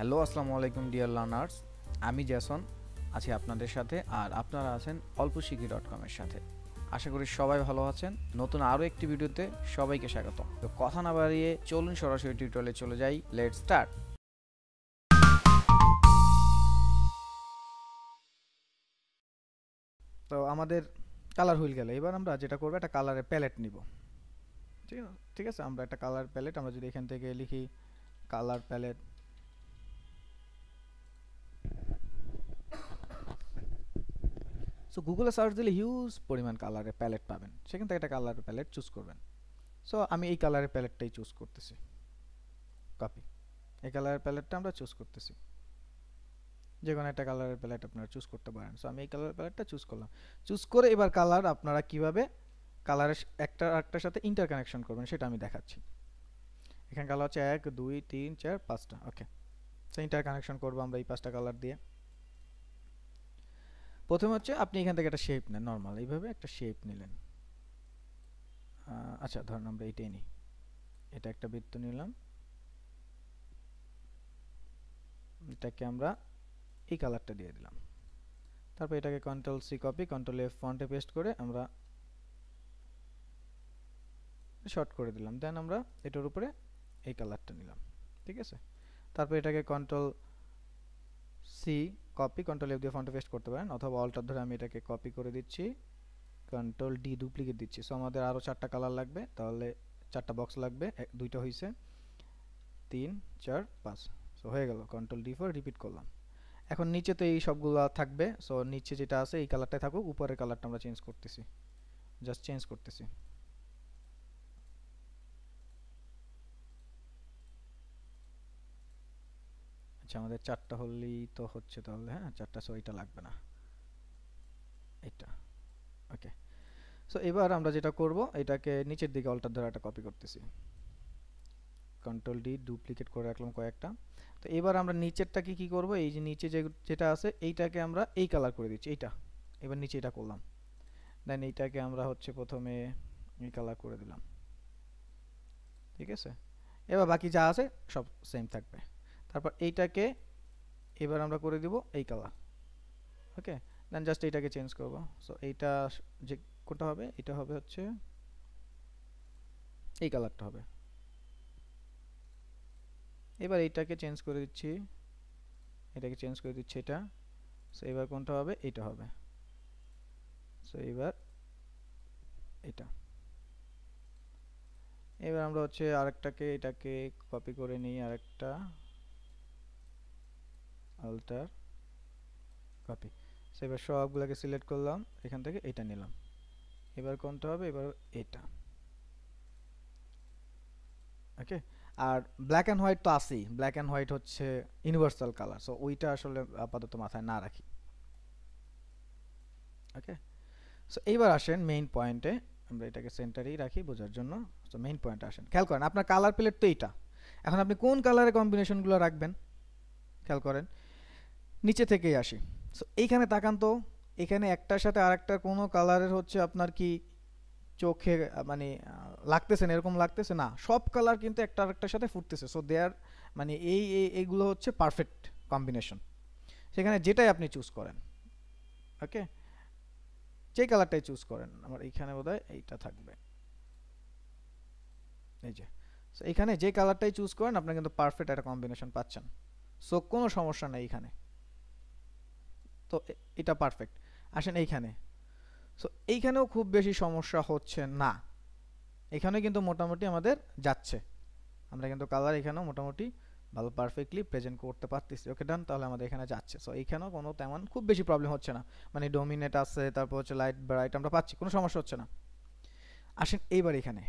Hello আসসালামু আলাইকুম dear learners, আমি জ্যাসন আছি আপনাদের সাথে, আর আপনারা আছেন অল্পশিখি.com এর সাথে। আশা করি সবাই ভালো আছেন। নতুন আরও একটি ভিডিওতে সবাইকে স্বাগত। তো কথা না বাড়িয়ে চলুন সরাসরি টিউটোরিয়ালে চলে যাই। Let's start. তো আমাদের কালার হুইল গেল। এবার আমরা যেটা করবো, একটা কালারের প্যালেট নিব। ঠিক আছে, আমরা একটা কালার প্যালেট, আমরা যদি এখান থেকে লিখি কালার প্যালেট, সো গুগলে সার্চ দিলে হিউজ পরিমাণ কালারের প্যালেট পাবেন। সেখান থেকে একটা কালারের প্যালেট চুজ করবেন। সো আমি এই কালারের প্যালেটটাই চুজ করতেছি। কপি, এই কালারের প্যালেটটা আমরা চুজ করতেছি। যে কোনো একটা কালারের প্যালেট আপনারা চুজ করতে পারেন। সো আমি এই কালারের প্যালেটটা চুজ করলাম। চুজ করে এবার কালার আপনারা কিভাবে কালারের একটা আরেকটার সাথে ইন্টারকানেকশন করবেন সেটা আমি দেখাচ্ছি। এখানে কালার হচ্ছে 1 2 3 4 5টা। ওকে, সো ইন্টারকানেকশন করবো আমরা এই 5টা কালার দিয়ে। প্রথমে হচ্ছে আপনি এখান থেকে একটা শেপ নেন, নর্মাল এইভাবে একটা শেপ নিলেন। আচ্ছা, ধরুন আমরা এইটাই নিই। এটা একটা বৃত্ত নিলাম, এটাকে আমরা এই কালারটা দিয়ে দিলাম। তারপর এটাকে control C copy, control F ফন্টে পেস্ট করে আমরা শর্ট করে দিলাম। দেন আমরা এটার উপরে এই কালারটা নিলাম। ঠিক আছে, তারপর এটাকে control C copy, control F দিয়ে ফন্টে পেস্ট করতে পারেন, অথবা অল্টার ধরে আমি এটাকে কপি করে দিচ্ছি, কন্ট্রোল ডি ডুপ্লিকেট দিচ্ছি। সো আমাদের আরও 4টা কালার লাগবে, তাহলে 4টা বক্স লাগবে, 2টা হয়েছে, 3 4 5। সো হয়ে গেল। কন্ট্রোল ডি ফর রিপিট করলাম। এখন নিচে তো এই সবগুলো থাকবে, সো নিচে যেটা আছে এই কালারটাই থাকুক, উপরের কালারটা আমরা চেঞ্জ করতেছি, জাস্ট চেঞ্জ করতেছি। আচ্ছা, আমাদের 4টা হলেই তো হচ্ছে, তাহলে হ্যাঁ 4টা, সো এটা লাগবে না, এটা। ওকে, সো এবার আমরা যেটা করব, এটাকে নিচের দিকে অল্টার ধরে একটা কপি করতেছি, কন্ট্রোল ডি ডুপ্লিকেট করে রাখলাম কয়েকটা। তো এবার আমরা নিচেরটাকে কি করব, এই যে নিচে যেটা আছে এইটাকে আমরা এই কালার করে দিচ্ছি, এইটা। এবার নিচে এটা করলাম, দেন এইটাকে আমরা হচ্ছে প্রথমে এই কালার করে দিলাম। ঠিক আছে, এবার বাকি যা আছে সব সেম থাকবে। তারপর এইটাকে এবার আমরা করে দিব এই কালার। ওকে, দেন জাস্ট এইটাকে চেঞ্জ করব। সো এইটা যে কোনটা হবে, এটা হবে হচ্ছে এই কালারটা হবে। এবার এইটাকে চেঞ্জ করে দিচ্ছি, এটাকে চেঞ্জ করে দিচ্ছি এটা। সো এবার কোনটা হবে, এটা হবে। সো এবার এটা। এবার আমরা হচ্ছে আরেকটাকে, এটাকে কপি করে নিই, আরেকটা অল্টার কপি। সো এবার সবগুলোকে সিলেক্ট করলাম, এখান থেকে এটা নিলাম। এবার কোনটা হবে, এবার এটা। ওকে, আর ব্ল্যাক অ্যান্ড হোয়াইট তো আছেই, ব্ল্যাক অ্যান্ড হোয়াইট হচ্ছে ইউনিভার্সাল কালার, সো ওইটা আসলে আপাতত মাথায় না রাখি। ওকে, সো এইবার আসেন মেইন পয়েন্টে, আমরা এটাকে সেন্টারেই রাখি বোঝার জন্য। সো মেইন পয়েন্টে আসেন, খেয়াল করেন আপনার কালার প্যালেট তো এইটা। এখন আপনি কোন কালারের কম্বিনেশনগুলো রাখবেন খেয়াল করেন। নিচে থেকেই আসি। সো এইখানে তাকান তো, এখানে একটার সাথে আরেকটার কোনো কালারের হচ্ছে আপনার কি চোখে মানে লাগতেছে না, এরকম লাগতেছে না, সব কালার কিন্তু একটা আরেকটার সাথে ফুটতেছে। সো দেয়ার মানে এইগুলো হচ্ছে পারফেক্ট কম্বিনেশন। সেখানে যেটাই আপনি চুজ করেন, ওকে, যে কালারটাই চুজ করেন, আমার এইখানে বোধহয় এইটা থাকবে, এই যে। সো এইখানে যে কালারটাই চুজ করেন আপনি কিন্তু পারফেক্ট একটা কম্বিনেশন পাচ্ছেন। সো কোনো সমস্যা নেই এখানে, তো এটা পারফেক্ট। আসেন এইখানে, সো এইখানেও খুব বেশি সমস্যা হচ্ছে না, এখানে কিন্তু মোটামুটি আমাদের যাচ্ছে। আমরা কিন্তু কালার এখানেও মোটামুটি ভালো পারফেক্টলি প্রেজেন্ট করতে পারতেছি। ওকে, ডান, তাহলে আমাদের এখানে যাচ্ছে। সো এইখানেও কোনো তেমন খুব বেশি প্রবলেম হচ্ছে না, মানে ডোমিনেট আছে, তারপর হচ্ছে লাইট ব্রাইট আমরা পাচ্ছি, কোনো সমস্যা হচ্ছে না। আসেন এইবার এখানে,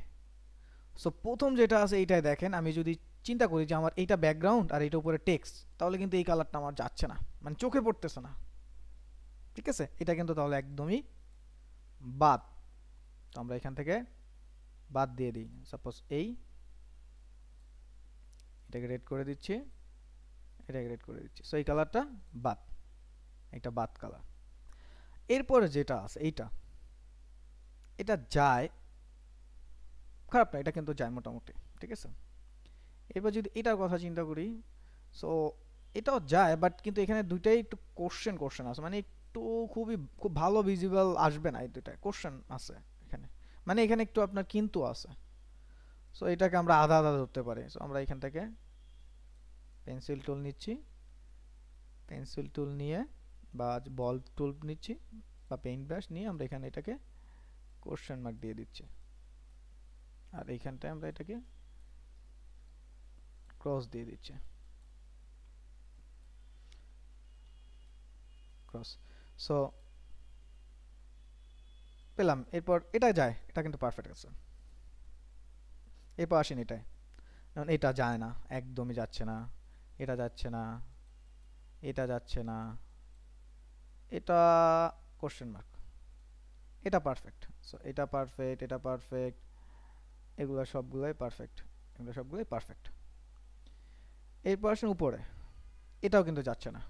সো প্রথম যেটা আছে এইটাই দেখেন। আমি যদি চিন্তা করি যে আমার এইটা ব্যাকগ্রাউন্ড আর এইটা উপরে টেক্সট, তাহলে কিন্তু এই কালারটা আমার যাচ্ছে না, মানে চোখে পড়তেছে না। ঠিক আছে, এটা কিন্তু তাহলে একদমই বাদ। তো আমরা এখান থেকে বাদ দিয়ে দিই। সাপোজ এটাকে রেড করে দিচ্ছি, এটাকে রেড করে দিচ্ছি। সো এই কালারটা বাদ, এটা বাদ কালার। এরপরে যেটা আছে এইটা, এটা যায়, খারাপ না, এটা কিন্তু যায় মোটামুটি। ঠিক আছে, এবার যদি এটার কথা চিন্তা করি, সো এটাও যায়, বাট কিন্তু এখানে দুইটাই একটু কোশ্চেন আছে, মানে একটু খুব ভালো ভিজিবল আসবে না, এই দুইটাই কোশ্চেন আছে এখানে, মানে এখানে একটু আপনার কিন্তু আছে। সো এটাকে আমরা আধা আধা ধরতে পারি। সো আমরা এখান থেকে পেন্সিল টুল নিচ্ছি, পেন্সিল টুল নিয়ে বা বল টুল নিচ্ছি বা পেইন্ট ব্রাশ নিয়ে আমরা এখানে এটাকে কোশ্চেন মার্ক দিয়ে দিচ্ছি, আর এইখানটায় আমরা এটাকে ক্রস দিয়ে দিচ্ছি, ক্রস। সো পেলাম। এরপর এটা যায়, এটা কিন্তু পারফেক্ট আছে। এরপর আসেন এটায়, এটা যায় না, একদমই যাচ্ছে না, এটা যাচ্ছে না, এটা যাচ্ছে না, এটা কোশ্চেন মার্ক, এটা পারফেক্ট। সো এটা পারফেক্ট, এটা পারফেক্ট, এগুলো সবগুলোই পারফেক্ট, এগুলো সবগুলোই পারফেক্ট। এরপর আসেন উপরে, এটাও কিন্তু যাচ্ছে না,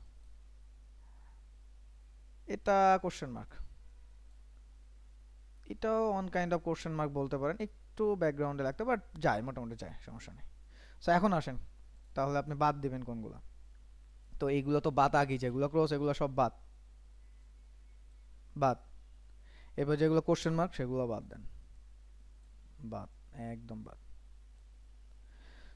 এটা কোশ্চেন মার্ক, এটাও on kind of question mark বলতে পারেন, একটু ব্যাকগ্রাউন্ডে লাগতে, বাট যায়, মোটামুটি যায়, সমস্যা নেই। সো এখন আসেন তাহলে আপনি বাদ দিবেন কোনগুলো। তো এইগুলো তো বাদ, আগে যেগুলো ক্রস এগুলো সব বাদ, বাদ। এবার যেগুলো কোশ্চেন মার্ক সেগুলো বাদ দেন, বাদ, একদম বাদ।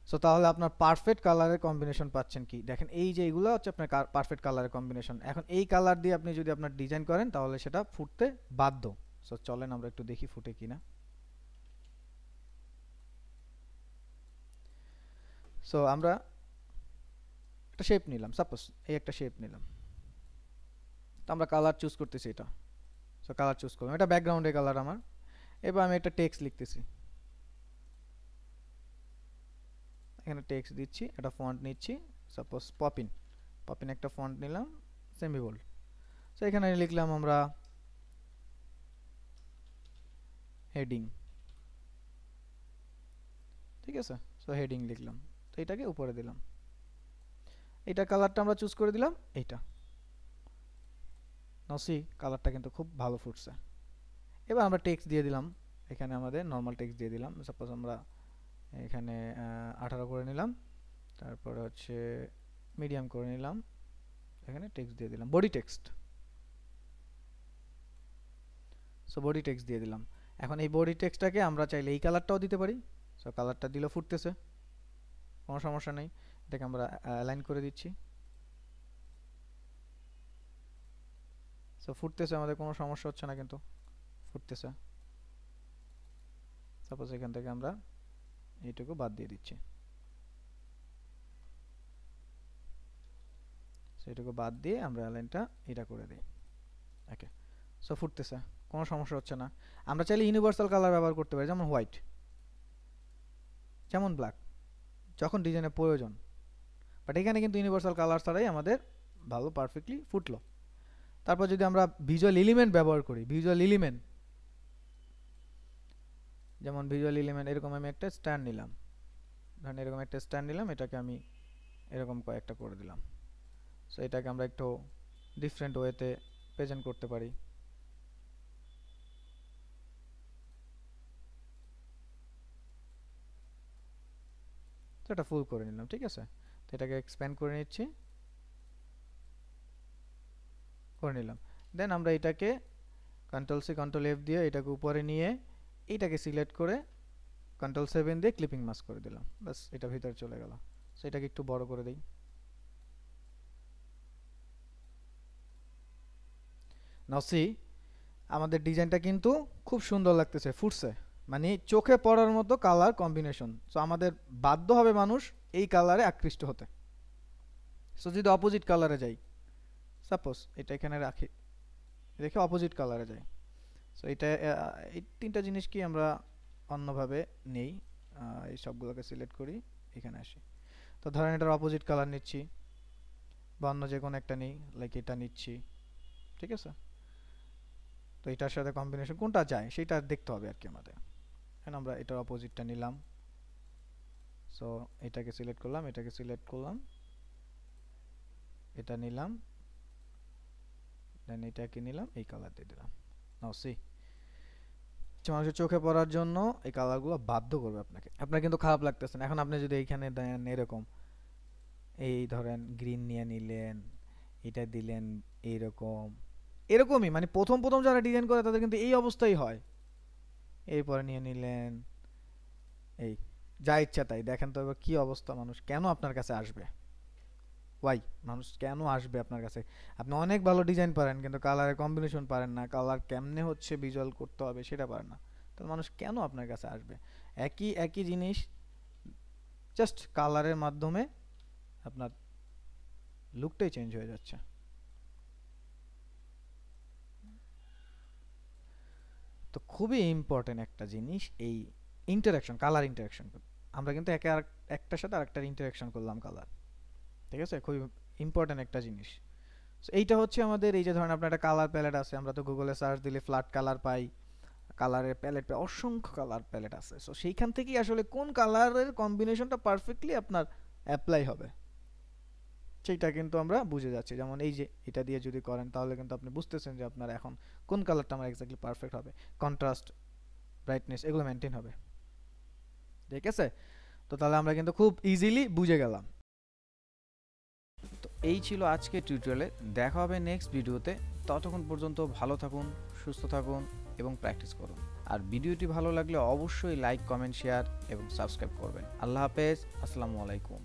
সো তাহলে আপনার পারফেক্ট কালারের কম্বিনেশন পাচ্ছেন কি দেখেন, এই যে এইগুলো হচ্ছে আপনার পারফেক্ট কালারের কম্বিনেশন। এখন এই কালার দিয়ে আপনি যদি আপনার ডিজাইন করেন তাহলে সেটা ফুটতে বাধ্য। সো চলেন আমরা একটু দেখি ফুটে কিনা। সো আমরা একটা শেপ নিলাম, সাপোজ এই একটা শেপ নিলাম, তো আমরা কালার চুজ করতেছি এটা। সো কালার চুজ করলাম, এটা ব্যাকগ্রাউন্ডের কালার আমার। এবার আমি একটা টেক্সট লিখতেছি, এখানে টেক্সট দিচ্ছি, একটা ফন্ট নিচ্ছি, সাপোজ পপিন, পপিন একটা ফন্ট নিলাম, সেমি বোল্ড। সো এখানে লিখলাম আমরা হেডিং, ঠিক আছে। সো হেডিং লিখলাম, তো এটাকে উপরে দিলাম, এটা কালারটা আমরা চুজ করে দিলাম, এইটা নসি কালারটা কিন্তু খুব ভালো ফুটছে। এবার আমরা টেক্সট দিয়ে দিলাম, এখানে আমাদের নর্মাল টেক্সট দিয়ে দিলাম, সাপোজ আমরা এখানে 18 করে নিলাম, তারপরে হচ্ছে মিডিয়াম করে নিলাম, এখানে টেক্সট দিয়ে দিলাম, body text. So body text দিয়ে দিলাম। এখন এই বডি টেক্সটটাকে আমরা চাইলে এই কালারটাও দিতে পারি। সো কালারটা দিলে ফুটতেছে, কোনো সমস্যা নেই। এটাকে আমরা অ্যালাইন করে দিচ্ছি। সো ফুটতেছে, আমাদের কোনো সমস্যা হচ্ছে না, কিন্তু ফুটতেছে। সাপোজ এখান থেকে আমরা এইটুকু বাদ দিয়ে দিচ্ছি, সেইটুকু বাদ দিয়ে আমরা অ্যালাইনটা এটা করে দিই। ওকে, সো ফুটতেছে, কোনো সমস্যা হচ্ছে না। আমরা চাইলে ইউনিভার্সাল কালার ব্যবহার করতে পারি, যেমন হোয়াইট, যেমন ব্ল্যাক, যখন ডিজাইনের প্রয়োজন। বাট এখানে কিন্তু ইউনিভার্সাল কালার ছাড়াই আমাদের ভালো পারফেক্টলি ফুটলো। তারপর যদি আমরা ভিজুয়াল এলিমেন্ট ব্যবহার করি, ভিজুয়াল এলিমেন্ট, যেমন ভিজুয়াল এলিমেন্ট এরকম আমি একটা স্ট্যান্ড নিলাম, ধরেন এরকম একটা স্ট্যান্ড নিলাম, এটাকে আমি এরকম কয়েকটা করে দিলাম। সো এটাকে আমরা একটু ডিফারেন্ট ওয়েতে প্রেজেন্ট করতে পারি। তো এটা ফুল করে নিলাম, ঠিক আছে। তো এটাকে এক্সপ্যান্ড করে নিচ্ছি, করে নিলাম। দেন আমরা এটাকে কন্ট্রোল সি কন্ট্রোল এফ দিয়ে এটাকে উপরে নিয়ে এইটাকে সিলেক্ট করে কন্ট্রোল 7 দিয়ে ক্লিপিং মাস্ক করে দিলাম, বাস এটা ভিতরে চলে গেল। সো এটাকে একটু বড় করে দিই। নাও সি, আমাদের ডিজাইনটা কিন্তু খুব সুন্দর লাগতেছে, ফুটছে, মানে চোখে পড়ার মতো কালার কম্বিনেশন। সো আমাদের বাধ্য হবে মানুষ এই কালারে আকৃষ্ট হতে। সো যদি অপোজিট কালারে যাই, সাপোজ এটা এখানে রাখি, রেখে অপোজিট কালারে যাই। সো এটা এই তিনটা জিনিস কি আমরা অন্যভাবে নেই, এই সবগুলোকে সিলেক্ট করি, এখানে আসি। তো ধরেন এটার অপোজিট কালার নিচ্ছি, বা অন্য যে কোনো একটা নেই, লাইক এটা নিচ্ছি, ঠিক আছে। তো এটার সাথে কম্বিনেশন কোনটা যায় সেটা দেখতে হবে আর কি আমাদের। এখন আমরা এটার অপোজিটটা নিলাম, সো এটাকে সিলেক্ট করলাম, এটাকে সিলেক্ট করলাম, এটা নিলাম, দেন এটাকে নিলাম, এই কালার দিয়ে দিলাম। নাও সি, মানুষের চোখে পড়ার জন্য এই কালারগুলো বাধ্য করবে আপনাকে, আপনার কিন্তু খারাপ লাগতেছে না। এখন আপনি যদি এইখানে দেন এরকম, এই ধরেন গ্রিন নিয়ে নিলেন, এটা দিলেন এইরকম, এরকমই মানে প্রথম প্রথম যারা ডিজাইন করে তাদের কিন্তু এই অবস্থাই হয়। এরপরে নিয়ে নিলেন এই যা ইচ্ছা তাই। দেখেন তো এবার কি অবস্থা, মানুষ কেন আপনার কাছে আসবে? ওয়াই মানুষ কেন আসবে আপনার কাছে? আপনি অনেক ভালো ডিজাইন পারেন কিন্তু কালারের কম্বিনেশন পারেন না, কালার কেমনে হচ্ছে ভিজুয়াল করতে হবে সেটা পারেন না, তাহলে মানুষ কেন আপনার কাছে আসবে? একই একই জিনিস জাস্ট কালারের মাধ্যমে আপনার লুকটাই চেঞ্জ হয়ে যাচ্ছে। তো খুবই ইম্পর্টেন্ট একটা জিনিস এই ইন্টারাকশন, কালার ইন্টারাকশন। আমরা কিন্তু একে আর একটার সাথে আরেকটার ইন্টারাকশন করলাম কালার, ঠিক আছে? খুবই ইম্পর্টেন্ট একটা জিনিস। সো এইটা হচ্ছে আমাদের, এই যে ধরেন আপনার একটা কালার প্যালেট আছে, আমরা তো গুগলে সার্চ দিলে ফ্ল্যাট কালার পাই, কালারের প্যালেট পাই, অসংখ্য কালার প্যালেট আছে। সো সেইখান থেকেই আসলে কোন কালারের কম্বিনেশনটা পারফেক্টলি আপনার অ্যাপ্লাই হবে সেইটা কিন্তু আমরা বুঝে যাচ্ছি। যেমন এই যে এটা দিয়ে যদি করেন তাহলে কিন্তু আপনি বুঝতেছেন যে আপনার এখন কোন কালারটা আমার এক্স্যাক্টলি পারফেক্ট হবে, কন্ট্রাস্ট, ব্রাইটনেস এগুলো মেনটেন হবে, ঠিক আছে? তো তাহলে আমরা কিন্তু খুব ইজিলি বুঝে গেলাম। তো এই ছিল আজকে টিউটোরিয়ালে, দেখা হবে নেক্সট ভিডিওতে। ততক্ষণ পর্যন্ত ভালো থাকুন, সুস্থ থাকুন এবং প্র্যাকটিস করুন। আর ভিডিওটি ভালো লাগলে অবশ্যই লাইক, কমেন্ট, শেয়ার এবং সাবস্ক্রাইব করবেন। আল্লাহ হাফেজ, আসসালামু আলাইকুম।